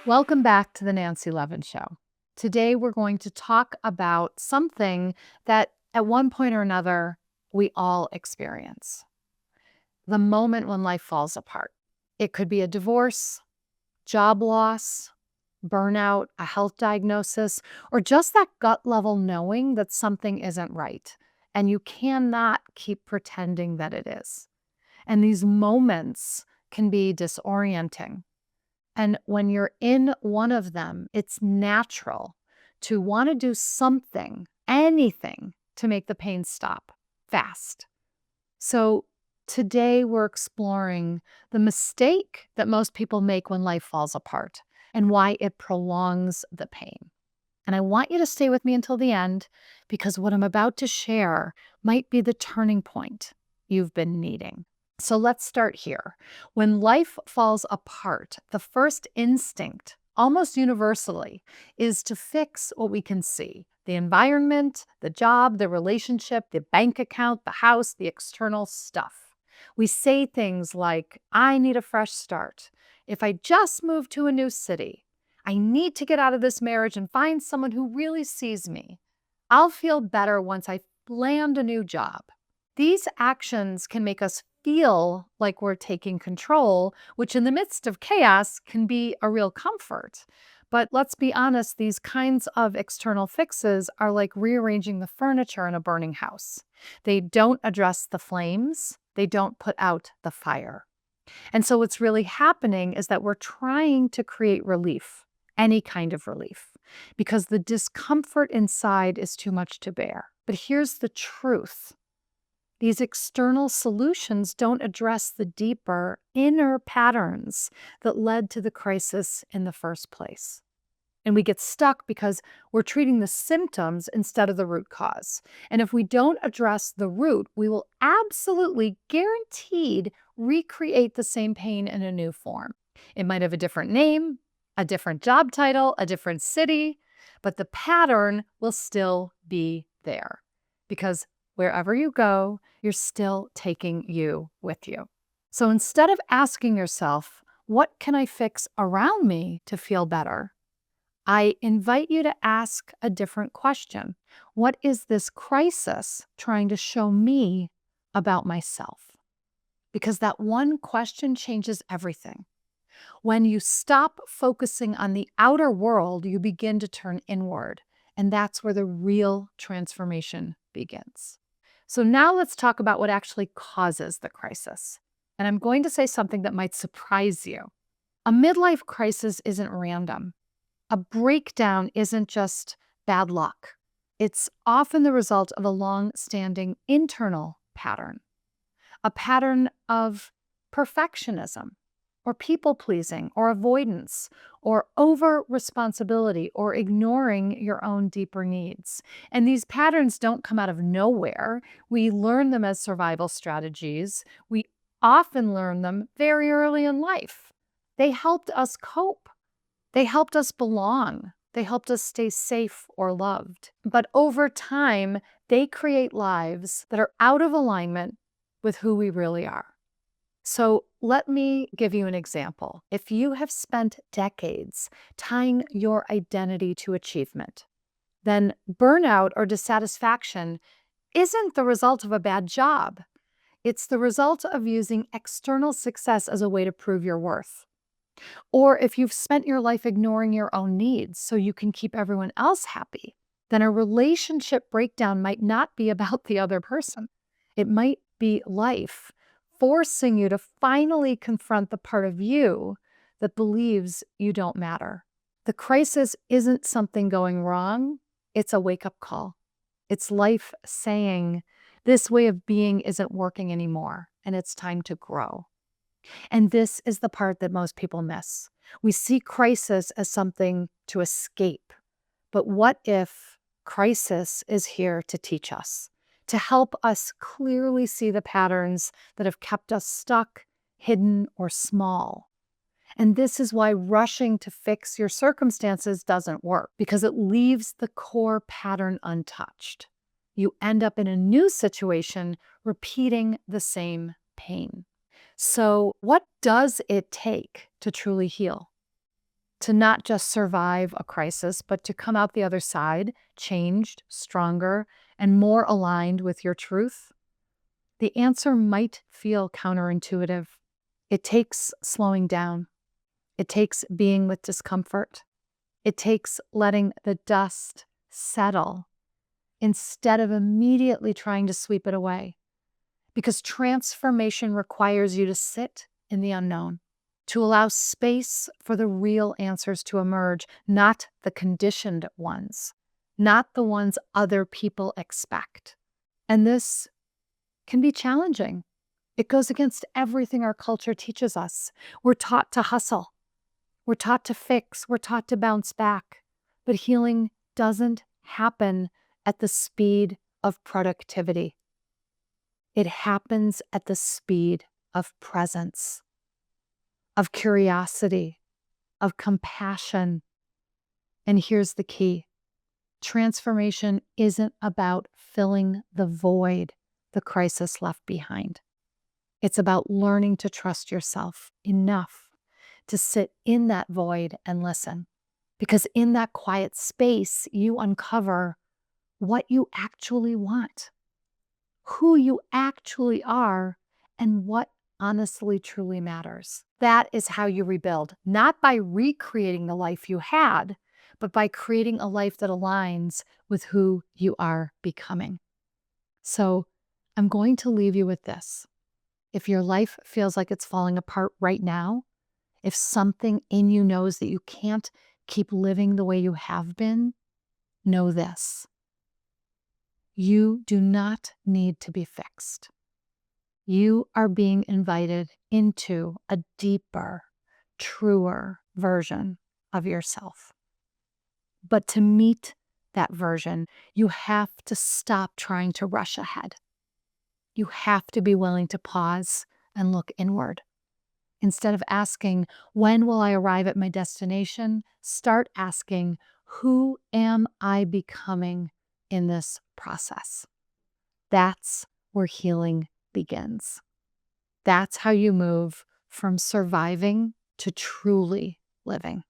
Welcome back to the Nancy Levin Show. Today, we're going to talk about something that at one point or another, we all experience the moment when life falls apart. It could be a divorce, job loss, burnout, a health diagnosis, or just that gut level knowing that something isn't right. And you cannot keep pretending that it is. And these moments can be disorienting. And when you're in one of them, it's natural to want to do something, anything, to make the pain stop fast. So today we're exploring the mistake that most people make when life falls apart and why it prolongs the pain. And I want you to stay with me until the end because what I'm about to share might be the turning point you've been needing. So let's start here. When life falls apart, the first instinct, almost universally, is to fix what we can see: the environment, the job, the relationship, the bank account, the house, the external stuff. We say things like, I need a fresh start. If I just moved to a new city, I need to get out of this marriage and find someone who really sees me. I'll feel better once I land a new job. These actions can make us feel like we're taking control, which in the midst of chaos can be a real comfort. But let's be honest, these kinds of external fixes are like rearranging the furniture in a burning house. They don't address the flames, they don't put out the fire. And so what's really happening is that we're trying to create relief, any kind of relief, because the discomfort inside is too much to bear. But here's the truth. These external solutions don't address the deeper inner patterns that led to the crisis in the first place. And we get stuck because we're treating the symptoms instead of the root cause. And if we don't address the root, we will absolutely guaranteed recreate the same pain in a new form. It might have a different name, a different job title, a different city, but the pattern will still be there because wherever you go, you're still taking you with you. So instead of asking yourself, what can I fix around me to feel better? I invite you to ask a different question. What is this crisis trying to show me about myself? Because that one question changes everything. When you stop focusing on the outer world, you begin to turn inward. And that's where the real transformation begins. So now let's talk about what actually causes the crisis. And I'm going to say something that might surprise you. A midlife crisis isn't random. A breakdown isn't just bad luck. It's often the result of a long-standing internal pattern, a pattern of perfectionism, or people-pleasing, or avoidance, or over-responsibility, or ignoring your own deeper needs. And these patterns don't come out of nowhere. We learn them as survival strategies. We often learn them very early in life. They helped us cope. They helped us belong. They helped us stay safe or loved. But over time, they create lives that are out of alignment with who we really are. So let me give you an example. If you have spent decades tying your identity to achievement, then burnout or dissatisfaction isn't the result of a bad job. It's the result of using external success as a way to prove your worth. Or if you've spent your life ignoring your own needs so you can keep everyone else happy, then a relationship breakdown might not be about the other person. It might be life forcing you to finally confront the part of you that believes you don't matter. The crisis isn't something going wrong. It's a wake-up call. It's life saying, this way of being isn't working anymore, and it's time to grow. And this is the part that most people miss. We see crisis as something to escape. But what if crisis is here to teach us, to help us clearly see the patterns that have kept us stuck, hidden, or small? And this is why rushing to fix your circumstances doesn't work, because it leaves the core pattern untouched. You end up in a new situation repeating the same pain. So what does it take to truly heal? to not just survive a crisis, but to come out the other side changed, stronger, and more aligned with your truth? The answer might feel counterintuitive. It takes slowing down. It takes being with discomfort. It takes letting the dust settle instead of immediately trying to sweep it away. Because transformation requires you to sit in the unknown, to allow space for the real answers to emerge, not the conditioned ones, not the ones other people expect. And this can be challenging. It goes against everything our culture teaches us. We're taught to hustle. We're taught to fix. We're taught to bounce back. But healing doesn't happen at the speed of productivity. It happens at the speed of presence, of curiosity, of compassion. And here's the key. Transformation isn't about filling the void the crisis left behind. It's about learning to trust yourself enough to sit in that void and listen. Because in that quiet space, you uncover what you actually want, who you actually are, and what honestly truly matters. That is how you rebuild, not by recreating the life you had, but by creating a life that aligns with who you are becoming. So I'm going to leave you with this. If your life feels like it's falling apart right now, if something in you knows that you can't keep living the way you have been, know this. You do not need to be fixed. You are being invited into a deeper, truer version of yourself. But to meet that version, you have to stop trying to rush ahead. You have to be willing to pause and look inward. Instead of asking, when will I arrive at my destination? Start asking, who am I becoming in this process? That's where healing begins. That's how you move from surviving to truly living.